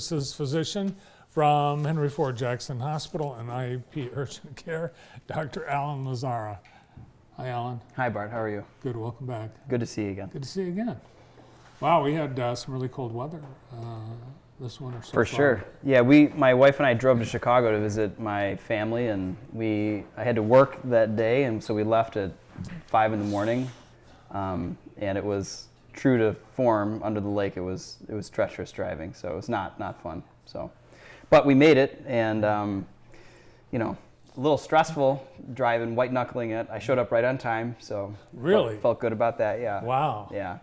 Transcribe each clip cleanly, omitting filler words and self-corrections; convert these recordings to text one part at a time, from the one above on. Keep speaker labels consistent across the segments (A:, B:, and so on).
A: Services physician from Henry Ford Jackson Hospital and IEP Urgent Care, Dr. Alan Lazzara. Hi, Alan.
B: Hi, Bart. How are you?
A: Good. Welcome back.
B: Good to see you again.
A: Good to see you again. Wow, we had some really cold weather this winter. So
B: For
A: far.
B: sure. Yeah, my wife and I drove to Chicago to visit my family, and I had to work that day, and so we left at 5 in the morning, and it was true to form under the lake. It was treacherous driving, so it was not fun. So, but we made it, and a little stressful driving, white knuckling it. I showed up right on time, so
A: really
B: felt good about that. Yeah.
A: Wow.
B: Yeah.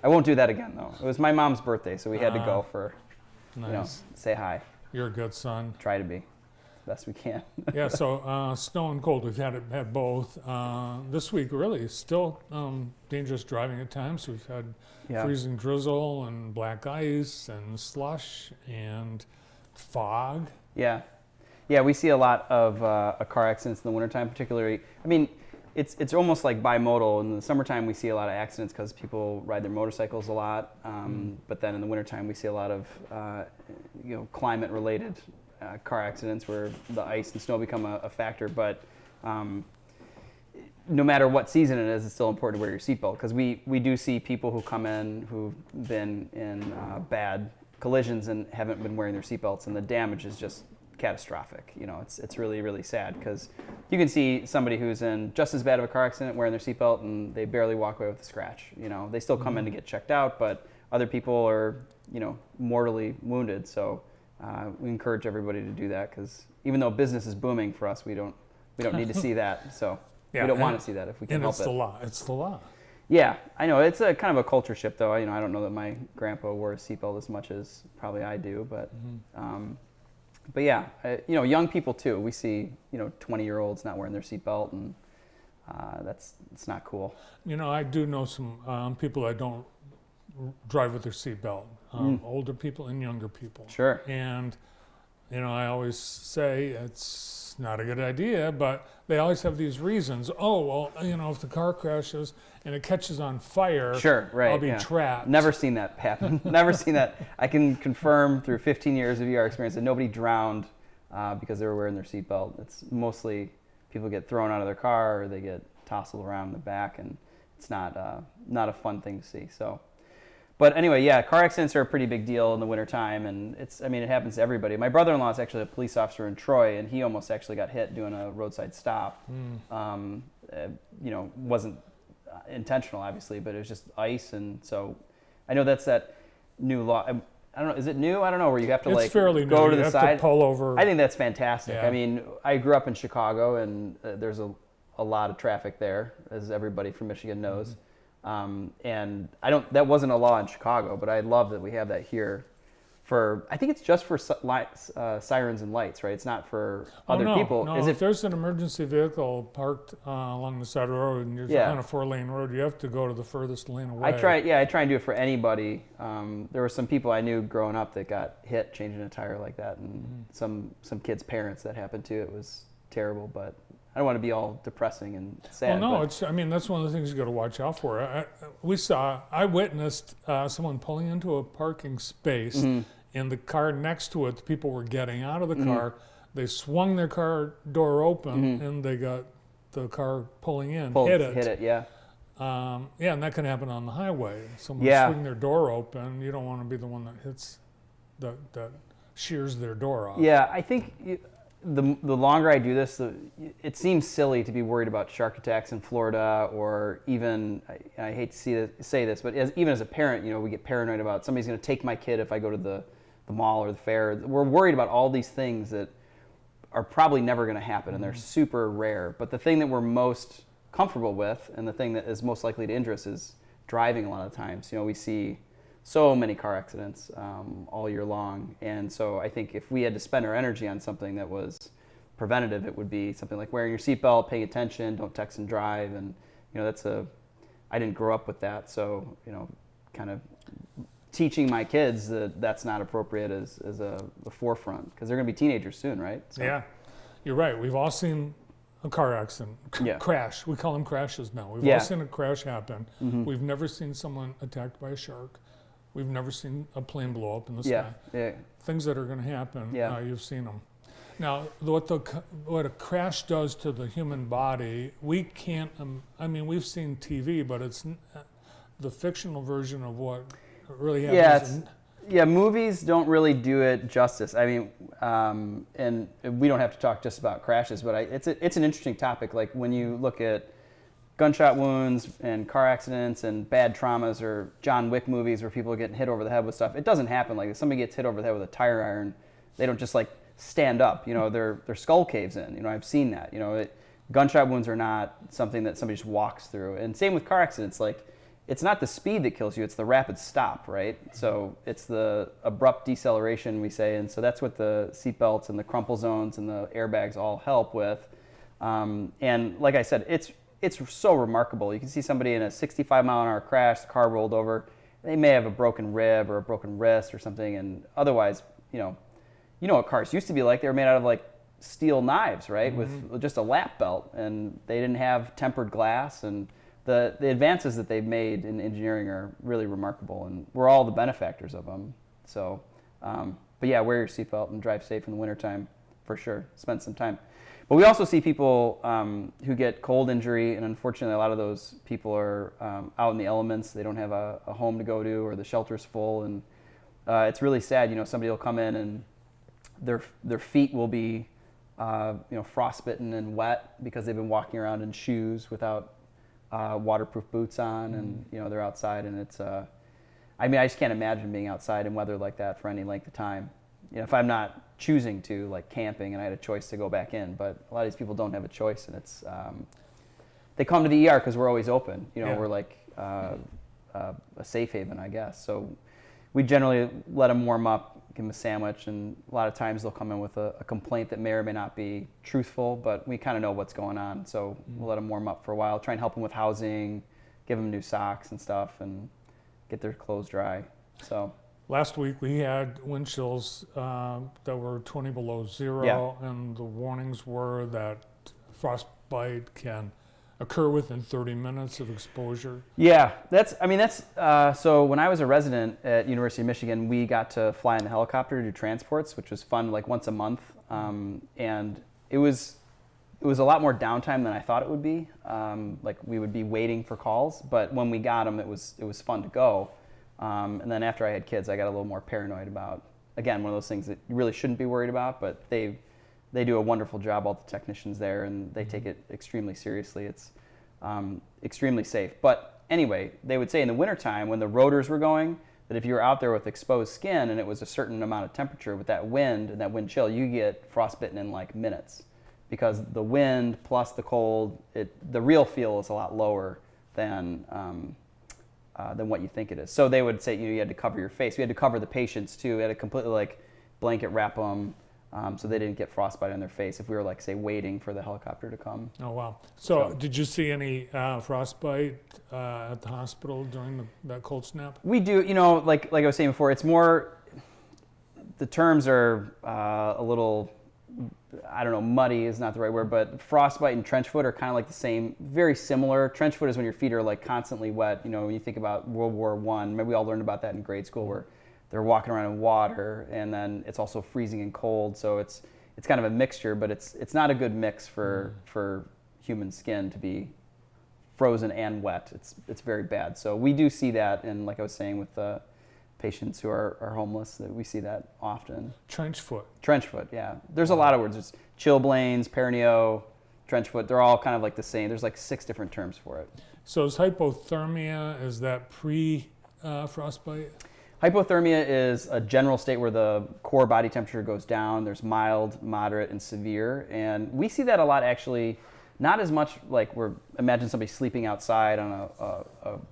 B: I won't do that again though. It was my mom's birthday, so we had to go for,
A: nice.
B: Say hi.
A: You're a good son.
B: Try to be, best we can.
A: Yeah. So snow and cold, we've had both. This week, really, still dangerous driving at times. We've had freezing drizzle and black ice and slush and fog.
B: Yeah. We see a lot of car accidents in the wintertime, particularly. I mean, it's almost like bimodal. In the summertime, we see a lot of accidents because people ride their motorcycles a lot. But then in the wintertime, we see a lot of climate-related car accidents where the ice and snow become a factor. But no matter what season it is, it's still important to wear your seatbelt, because we do see people who come in who've been in bad collisions and haven't been wearing their seatbelts, and the damage is just catastrophic. It's really, really sad, because you can see somebody who's in just as bad of a car accident wearing their seatbelt and they barely walk away with a scratch. They still come in to get checked out, but other people are, mortally wounded. So we encourage everybody to do that, because even though business is booming for us, we don't need to see that. So we don't want to see that if we can help it.
A: And it's the law. It's the law.
B: Yeah, I know. It's a kind of a culture shift, though. I don't know that my grandpa wore a seatbelt as much as probably I do, but. But yeah, young people too. We see 20-year-olds not wearing their seatbelt, and it's not cool.
A: I do know some people that don't drive with their seatbelt. Older people and younger people.
B: Sure.
A: And I always say it's not a good idea, but they always have these reasons. Oh, well, if the car crashes and it catches on fire,
B: sure, right,
A: I'll be trapped.
B: Never seen that happen. Never seen that. I can confirm through 15 years of ER experience that nobody drowned because they were wearing their seatbelt. It's mostly people get thrown out of their car or they get tousled around in the back, and it's not a fun thing to see. So. But anyway, yeah, car accidents are a pretty big deal in the wintertime, and it happens to everybody. My brother-in-law is actually a police officer in Troy, and he almost actually got hit doing a roadside stop. Wasn't intentional, obviously, but it was just ice, and so I know that's that new law. I don't know, is it new? I don't know, where you have to go to the side.
A: To pull over.
B: I think that's fantastic.
A: Yeah.
B: I mean, I grew up in Chicago, and there's a lot of traffic there, as everybody from Michigan knows. Mm-hmm. That wasn't a law in Chicago, but I love that we have that here. I think it's just for sirens and lights, right? It's not for other people.
A: No, if there's an emergency vehicle parked along the side of the road and you're on a 4-lane road, you have to go to the furthest lane away.
B: I try and do it for anybody. There were some people I knew growing up that got hit changing a tire like that, and some kids' parents that happened to. It was terrible, but I don't want to be all depressing and sad.
A: Well, no, that's one of the things you got to watch out for. I witnessed someone pulling into a parking space, and the car next to it, the people were getting out of the car. They swung their car door open, and they got the car pulling in, hit it. Yeah. And that can happen on the highway. Someone swing their door open. You don't want to be the one that hits, that shears their door off.
B: Yeah, I think. The longer I do this, it seems silly to be worried about shark attacks in Florida, or even, I hate to say this, but even as a parent, we get paranoid about somebody's going to take my kid if I go to the mall or the fair. We're worried about all these things that are probably never going to happen, and they're super rare. But the thing that we're most comfortable with, and the thing that is most likely to injure us, is driving a lot of times. We see so many car accidents all year long, and so I think if we had to spend our energy on something that was preventative, it would be something like wearing your seatbelt, paying attention, don't text and drive, and I didn't grow up with that, so kind of teaching my kids that that's not appropriate as a forefront, because they're going to be teenagers soon, right? So.
A: Yeah, you're right. We've all seen a car accident, crash. We call them crashes now. We've all seen a crash happen. We've never seen someone attacked by a shark. We've never seen a plane blow up in the
B: Yeah,
A: sky.
B: yeah,
A: Things that are going to happen,
B: Yeah.
A: you've seen them. Now, what a crash does to the human body, we can't. I mean, we've seen TV, but it's the fictional version of what really happens.
B: Yeah, movies don't really do it justice. I mean, and we don't have to talk just about crashes, but it's an interesting topic. Like when you look at gunshot wounds and car accidents and bad traumas or John Wick movies where people are getting hit over the head with stuff, it doesn't happen. Like if somebody gets hit over the head with a tire iron, they don't just like stand up. You know, their skull caves in. You know, I've seen that. You know, gunshot wounds are not something that somebody just walks through. And same with car accidents. Like it's not the speed that kills you, it's the rapid stop, right? So it's the abrupt deceleration, we say, and so that's what the seatbelts and the crumple zones and the airbags all help with. And like I said, it's so remarkable. You can see somebody in a 65-mile-an-hour crash, the car rolled over, they may have a broken rib or a broken wrist or something, and otherwise, you know what cars used to be like. They were made out of like steel knives, right, with just a lap belt, and they didn't have tempered glass, and the advances that they've made in engineering are really remarkable, and we're all the benefactors of them. So, but yeah, wear your seatbelt and drive safe in the wintertime for sure. Spend some time. But we also see people who get cold injury, and unfortunately a lot of those people are out in the elements. They don't have a home to go to, or the shelter's full, and it's really sad. You know, somebody will come in and their feet will be frostbitten and wet because they've been walking around in shoes without waterproof boots on, and they're outside, and it's I mean, I just can't imagine being outside in weather like that for any length of time. You know, if I'm not choosing to, like camping, and I had a choice to go back in, but a lot of these people don't have a choice, and it's they come to the ER because we're always open. You know, we're like a safe haven, I guess. So we generally let them warm up, give them a sandwich, and a lot of times they'll come in with a complaint that may or may not be truthful, but we kind of know what's going on, so we'll let them warm up for a while, try and help them with housing, give them new socks and stuff, and get their clothes dry. So
A: last week we had wind chills that were 20 below zero, and the warnings were that frostbite can occur within 30 minutes of exposure.
B: Yeah, that's so when I was a resident at University of Michigan, we got to fly in the helicopter to do transports, which was fun, like once a month, and it was a lot more downtime than I thought it would be. Like we would be waiting for calls, but when we got them, it was fun to go. And then after I had kids, I got a little more paranoid about, again, one of those things that you really shouldn't be worried about, but they do a wonderful job, all the technicians there, and they take it extremely seriously. It's extremely safe. But anyway, they would say in the wintertime when the rotors were going, that if you were out there with exposed skin and it was a certain amount of temperature with that wind and that wind chill, you get frostbitten in like minutes, because the wind plus the cold, the real feel is a lot lower than what you think it is. So they would say you had to cover your face. We had to cover the patients too. We had to completely like blanket wrap them so they didn't get frostbite on their face if we were like, say, waiting for the helicopter to come.
A: Oh, wow. So did you see any frostbite at the hospital during that cold snap?
B: We do, like I was saying before, it's more, the terms are a little, I don't know, muddy is not the right word, but frostbite and trench foot are kind of like the same, very similar. Trench foot is when your feet are like constantly wet. You know, when you think about World War I, maybe we all learned about that in grade school, where they're walking around in water, and then it's also freezing and cold. So it's kind of a mixture, but it's not a good mix for human skin to be frozen and wet. It's very bad. So we do see that, and like I was saying with the patients who are homeless, that we see that often.
A: Trench foot,
B: yeah. There's a lot of words. There's chilblains, perineo, trench foot. They're all kind of like the same. There's like 6 different terms for it.
A: So is hypothermia, is that pre-frostbite?
B: Hypothermia is a general state where the core body temperature goes down. There's mild, moderate, and severe. And we see that a lot, actually, not as much like imagine somebody sleeping outside on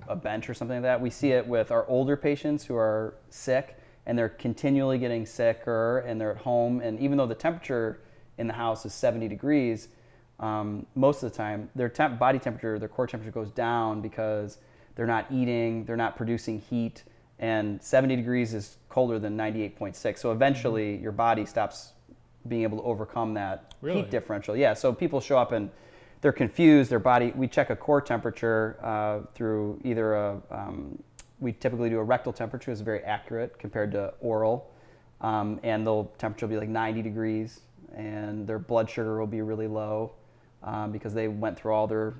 B: a bench or something like that. We see it with our older patients who are sick, and they're continually getting sicker, and they're at home. And even though the temperature in the house is 70 degrees, most of the time, their body temperature, their core temperature goes down because they're not eating, they're not producing heat, and 70 degrees is colder than 98.6. So eventually your body stops being able to overcome that heat differential. Yeah, so people show up and they're confused, their body, we check a core temperature through either we typically do a rectal temperature, is very accurate compared to oral, and the temperature will be like 90 degrees, and their blood sugar will be really low because they went through all their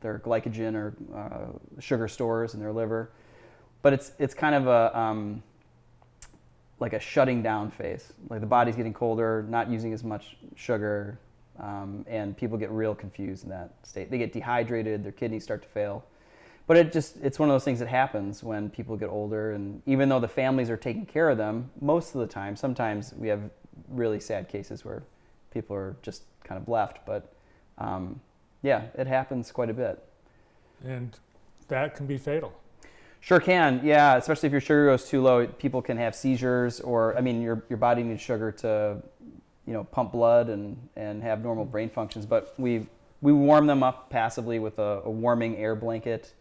B: glycogen or sugar stores in their liver. But it's kind of a like a shutting down phase. Like the body's getting colder, not using as much sugar, and people get real confused in that state. They get dehydrated, their kidneys start to fail. But it's one of those things that happens when people get older, and even though the families are taking care of them most of the time, sometimes we have really sad cases where people are just kind of left. But yeah, it happens quite a bit.
A: And that can be fatal.
B: Sure can, yeah. Especially if your sugar goes too low, people can have seizures, or your body needs sugar to, pump blood and have normal brain functions. But we warm them up passively with a warming air blanket.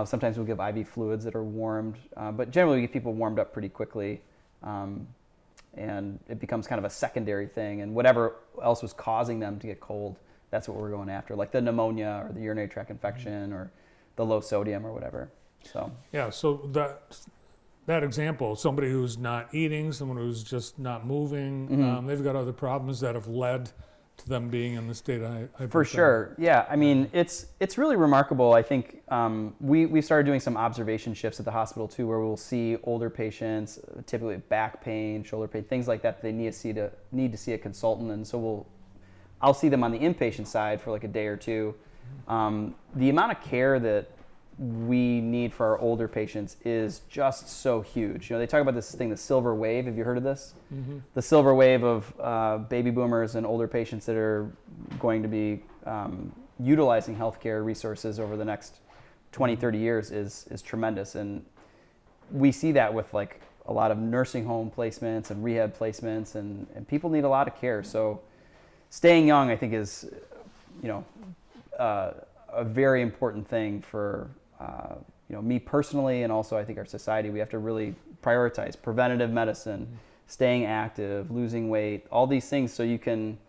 B: Sometimes we'll give IV fluids that are warmed, but generally we get people warmed up pretty quickly, and it becomes kind of a secondary thing. And whatever else was causing them to get cold, that's what we're going after, like the pneumonia or the urinary tract infection or the low sodium or whatever. So
A: yeah, so that example, somebody who's not eating, someone who's just not moving, they've got other problems that have led to them being in the state of hypothermia.
B: For sure, yeah. I mean, it's really remarkable. I think we started doing some observation shifts at the hospital too, where we'll see older patients, typically with back pain, shoulder pain, things like that. They need to see a consultant, and so I'll see them on the inpatient side for like a day or two. The amount of care that we need for our older patients is just so huge. They talk about this thing, the silver wave. Have you heard of this? Mm-hmm. The silver wave of baby boomers and older patients that are going to be utilizing healthcare resources over the next 20, 30 years is tremendous. And we see that with like a lot of nursing home placements and rehab placements, and people need a lot of care. So staying young, I think, is, a very important thing for me personally, and also I think our society. We have to really prioritize preventative medicine, staying active, losing weight, all these things. So you can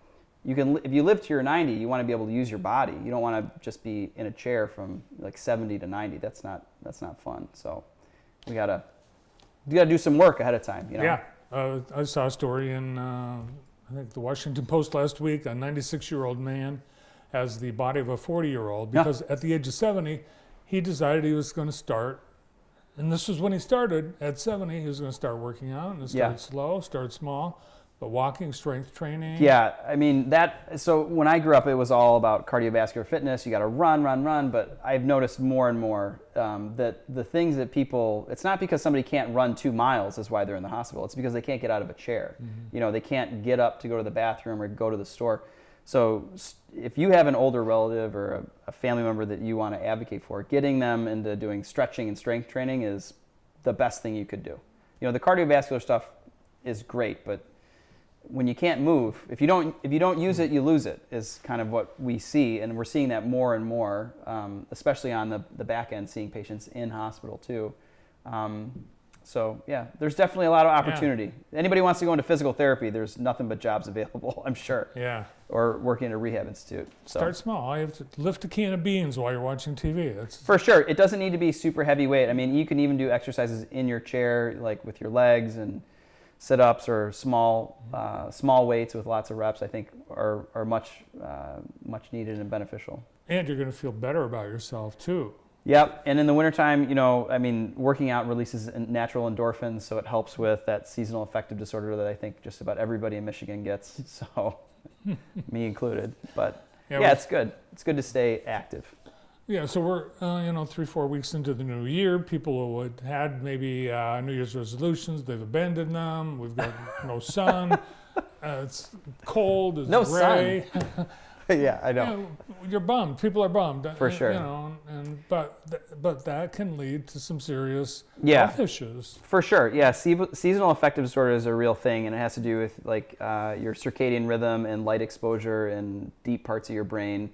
B: if you live to your 90, you want to be able to use your body. You don't want to just be in a chair from like 70 to 90. That's not fun. So you gotta do some work ahead of time.
A: Yeah, I saw a story in I think the Washington Post last week. A 96-year-old man has the body of a 40-year-old because at the age of 70, he decided he was going to start, and this was when he started, at 70, he was going to start working out and start slow, start small, but walking, strength training.
B: Yeah, I mean, so when I grew up, it was all about cardiovascular fitness. You got to run, but I've noticed more and more that the things that people, it's not because somebody can't run 2 miles is why they're in the hospital. It's because they can't get out of a chair. Mm-hmm. They can't get up to go to the bathroom or go to the store. So if you have an older relative or a family member that you want to advocate for, getting them into doing stretching and strength training is the best thing you could do. The cardiovascular stuff is great, but when you can't move, if you don't use it, you lose it, is kind of what we see, and we're seeing that more and more, especially on the back end, seeing patients in hospital too. So yeah, there's definitely a lot of opportunity. Yeah. Anybody wants to go into physical therapy, there's nothing but jobs available, I'm sure.
A: Yeah.
B: Or working at a rehab institute. So.
A: Start small. All you have to lift a can of beans while you're watching TV.
B: For sure. It doesn't need to be super heavy weight. I mean, you can even do exercises in your chair, like with your legs, and sit-ups or small weights with lots of reps, I think are much needed and beneficial.
A: And you're going to feel better about yourself too.
B: Yep, and in the wintertime, working out releases natural endorphins, so it helps with that seasonal affective disorder that I think just about everybody in Michigan gets, so me included. But yeah, it's good. It's good to stay active.
A: Yeah, so we're 3-4 weeks into the new year. People who had maybe New Year's resolutions, they've abandoned them. We've got no sun. It's cold. It's gray.
B: Sun. Yeah, I know.
A: You're bummed. People are bummed.
B: For sure.
A: But that can lead to some serious health issues.
B: For sure. Yeah, seasonal affective disorder is a real thing, and it has to do with like your circadian rhythm and light exposure in deep parts of your brain.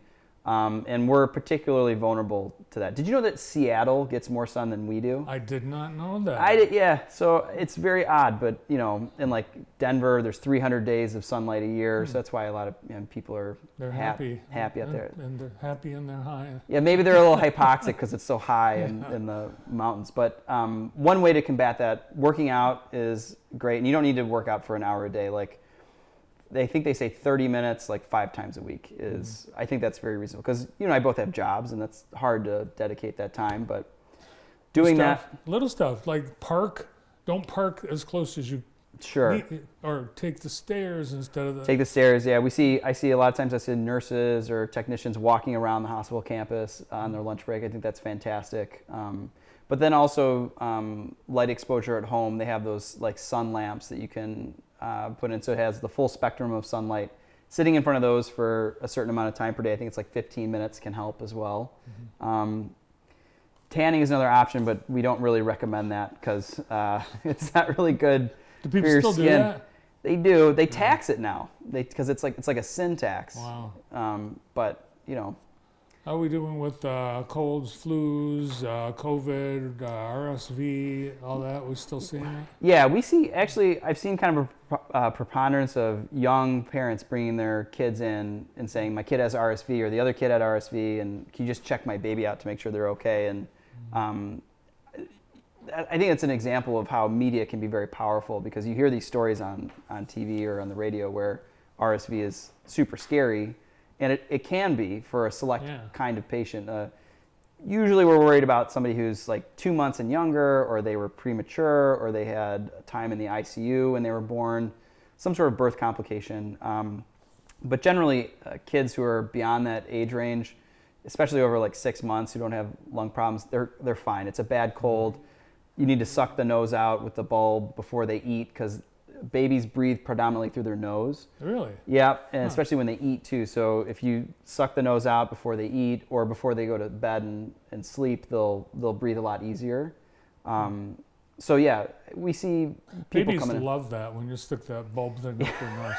B: And we're particularly vulnerable to that. Did you know that Seattle gets more sun than we do?
A: I did not know that.
B: I did, yeah. So it's very odd, but in like Denver, there's 300 days of sunlight a year, so that's why a lot of people are
A: They're happy
B: out there.
A: And they're happy in their high.
B: Yeah, maybe they're a little hypoxic because it's so high in the mountains. But one way to combat that, working out is great, and you don't need to work out for an hour a day. Like they say 30 minutes, like 5 times a week is. I think that's very reasonable because you and I both have jobs, and that's hard to dedicate that time. But doing
A: little stuff like don't park as close as you
B: sure
A: need, or take the stairs instead of
B: take the stairs. Yeah, I see a lot of times I see nurses or technicians walking around the hospital campus on their lunch break. I think that's fantastic. But then also light exposure at home. They have those like sun lamps that you can put in, so it has the full spectrum of sunlight. Sitting in front of those for a certain amount of time per day, I think it's like 15 minutes, can help as well. Tanning is another option, but we don't really recommend that because it's not really good
A: Do people
B: for your
A: still
B: skin.
A: do that?
B: They do. They tax it now because it's like a sin tax.
A: Wow.
B: But
A: How are we doing with colds, flus, COVID, RSV, all that? We still seeing it?
B: yeah, we see. Actually, I've seen kind of a preponderance of young parents bringing their kids in and saying, "My kid has RSV," or the other kid had RSV, and can you just check my baby out to make sure they're okay? And I think it's an example of how media can be very powerful because you hear these stories on TV or on the radio where RSV is super scary, and it can be for a select kind of patient. Usually we're worried about somebody who's like 2 months and younger, or they were premature, or they had time in the ICU when they were born, some sort of birth complication. But generally, kids who are beyond that age range, especially over like 6 months, who don't have lung problems, they're fine. It's a bad cold. You need to suck the nose out with the bulb before they eat because babies breathe predominantly through their nose.
A: Really?
B: Yeah, and especially when they eat too. So if you suck the nose out before they eat or before they go to bed and sleep, they'll breathe a lot easier. So yeah, we see people
A: Babies
B: coming in.
A: love that when you stick that bulb thing up their nose.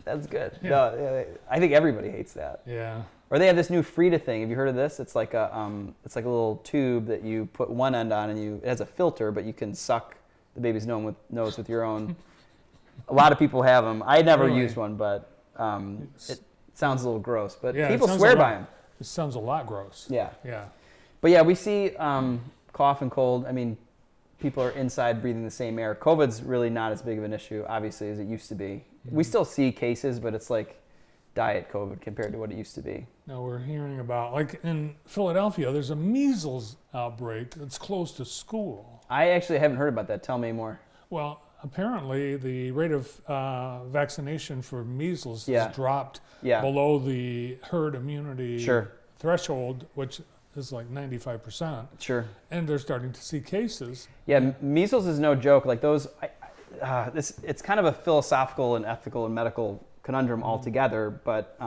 B: That's good. Yeah. No, I think everybody hates that.
A: Yeah.
B: Or they have this new Frida thing. Have you heard of this? It's like a little tube that you put one end on, and it has a filter, but you can suck the baby's nose with your own. A lot of people have them. I never used one, but it sounds a little gross. But people swear by them.
A: It sounds a lot gross.
B: Yeah.
A: Yeah.
B: But yeah, we see cough and cold. I mean, people are inside breathing the same air. COVID's really not as big of an issue, obviously, as it used to be. We still see cases, but it's like diet COVID compared to what it used to be.
A: Now we're hearing about, like in Philadelphia, there's a measles outbreak that's close to school.
B: I actually haven't heard about that. Tell me more.
A: Well, apparently the rate of vaccination for measles has dropped below the herd immunity threshold, which is like 95%.
B: Sure.
A: And they're starting to see cases.
B: Yeah, measles is no joke. Like those, it's kind of a philosophical and ethical and medical conundrum altogether, but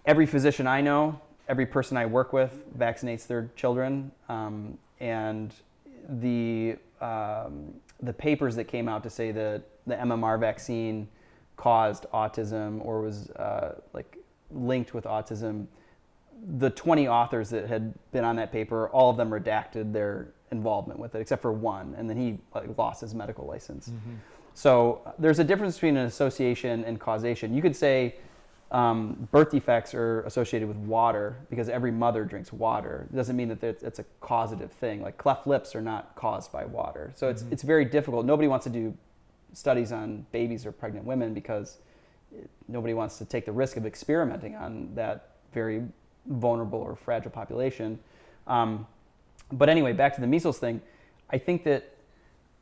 B: every physician I know, every person I work with vaccinates their children, and the papers that came out to say that the MMR vaccine caused autism or was like linked with autism, the 20 authors that had been on that paper, all of them redacted their involvement with it, except for one, and then he lost his medical license. So there's a difference between an association and causation. You could say birth defects are associated with water because every mother drinks water. It doesn't mean that it's a causative thing. Like cleft lips are not caused by water. So it's very difficult. Nobody wants to do studies on babies or pregnant women because nobody wants to take the risk of experimenting on that very vulnerable or fragile population. But anyway, back to the measles thing. I think that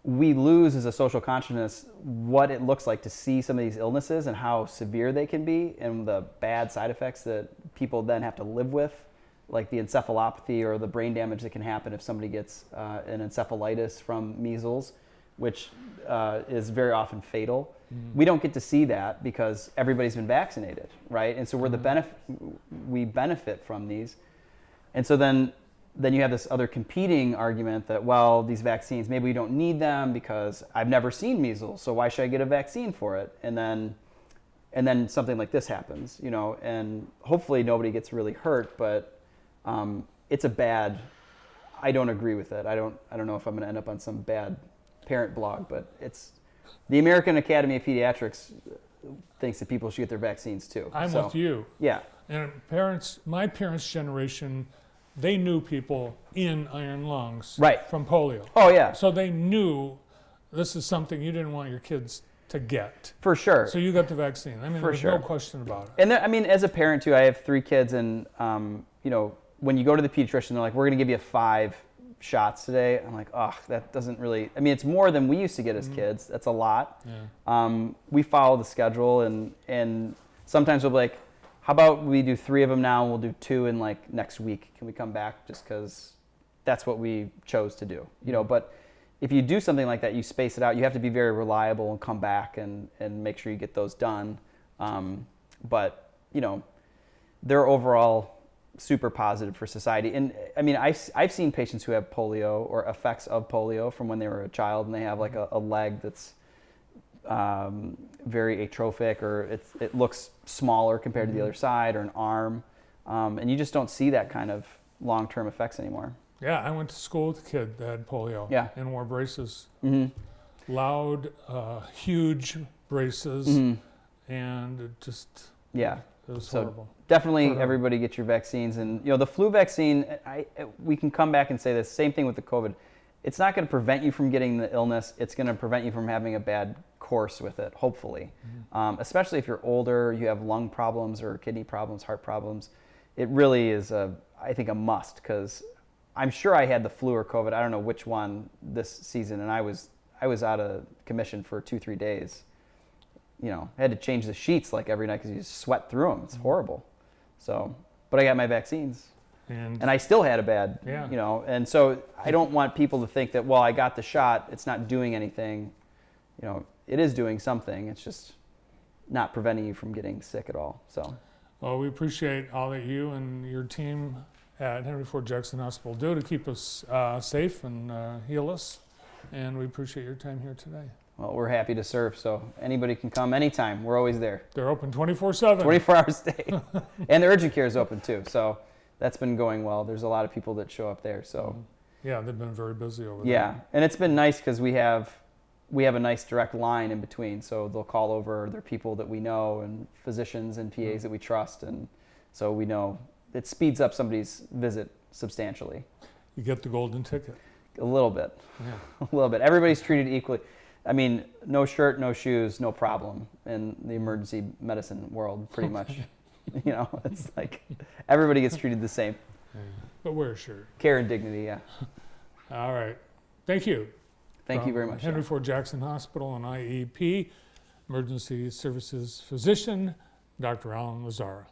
B: we lose as a social consciousness what it looks like to see some of these illnesses and how severe they can be and the bad side effects that people then have to live with, like the encephalopathy or the brain damage that can happen if somebody gets an encephalitis from measles, which is very often fatal. We don't get to see that because everybody's been vaccinated, right? And so we benefit from these. And so then you have this other competing argument that, well, these vaccines, maybe we don't need them because I've never seen measles, so why should I get a vaccine for it? And then and then something like this happens, and hopefully nobody gets really hurt, but it's a bad. I don't agree with it. I don't know if I'm going to end up on some bad parent blog, but it's the American Academy of Pediatrics thinks that people should get their vaccines too.
A: I'm with you.
B: Yeah.
A: And my parents' generation, they knew people in iron lungs from polio.
B: Oh yeah.
A: So they knew this is something you didn't want your kids to get.
B: For sure.
A: So you got the vaccine. I mean, there's no question about it.
B: And there, I mean, as a parent too, I have 3 kids, and when you go to the pediatrician, they're like, "We're going to give you 5 shots today." I'm like, "Oh, that doesn't really." I mean, it's more than we used to get as kids. That's a lot.
A: Yeah.
B: We follow the schedule, and sometimes we'll be like, "How about we do 3 of them now, and we'll do 2 in like next week? Can we come back?" Just because that's what we chose to do, But if you do something like that, you space it out. You have to be very reliable and come back and make sure you get those done. But they're overall super positive for society. And I mean, I've seen patients who have polio or effects of polio from when they were a child, and they have like a leg that's very atrophic, or it looks smaller compared to the other side, or an arm. And you just don't see that kind of long-term effects anymore.
A: Yeah, I went to school with a kid that had polio and wore braces. Loud, huge braces, and it just...
B: Yeah.
A: It was horrible.
B: Definitely everybody get your vaccines. And the flu vaccine, we can come back and say the same thing with the COVID. It's not going to prevent you from getting the illness. It's going to prevent you from having a bad course with it, hopefully. Especially if you're older, you have lung problems or kidney problems, heart problems. It really is, I think, a must, because I'm sure I had the flu or COVID. I don't know which one this season, and I was out of commission for 2-3 days. I had to change the sheets like every night because you just sweat through them. It's horrible. So, but I got my vaccines, and I still had a bad, and so I don't want people to think that, well, I got the shot, it's not doing anything. It is doing something. It's just not preventing you from getting sick at all. So,
A: well, we appreciate all that you and your team at Henry Ford Jackson Hospital do to keep us safe and heal us, and we appreciate your time here today.
B: Well, we're happy to serve, so anybody can come anytime. We're always there.
A: They're open 24/7.
B: 24 hours a day. And the urgent care is open too, so that's been going well. There's a lot of people that show up there, so.
A: Yeah, they've been very busy over there.
B: Yeah, and it's been nice because we have a nice direct line in between, so they'll call over their people that we know, and physicians and PAs that we trust, and so we know it speeds up somebody's visit substantially.
A: You get the golden ticket.
B: A little bit.
A: Yeah.
B: A little bit. Everybody's treated equally. I mean, no shirt, no shoes, no problem in the emergency medicine world, pretty much. It's like everybody gets treated the same.
A: Yeah. But wear a shirt.
B: Care and dignity, yeah.
A: All right. Thank you.
B: Thank you very much.
A: Henry Ford Jackson Hospital and IEP, Emergency Services Physician, Dr. Alan Lazzara.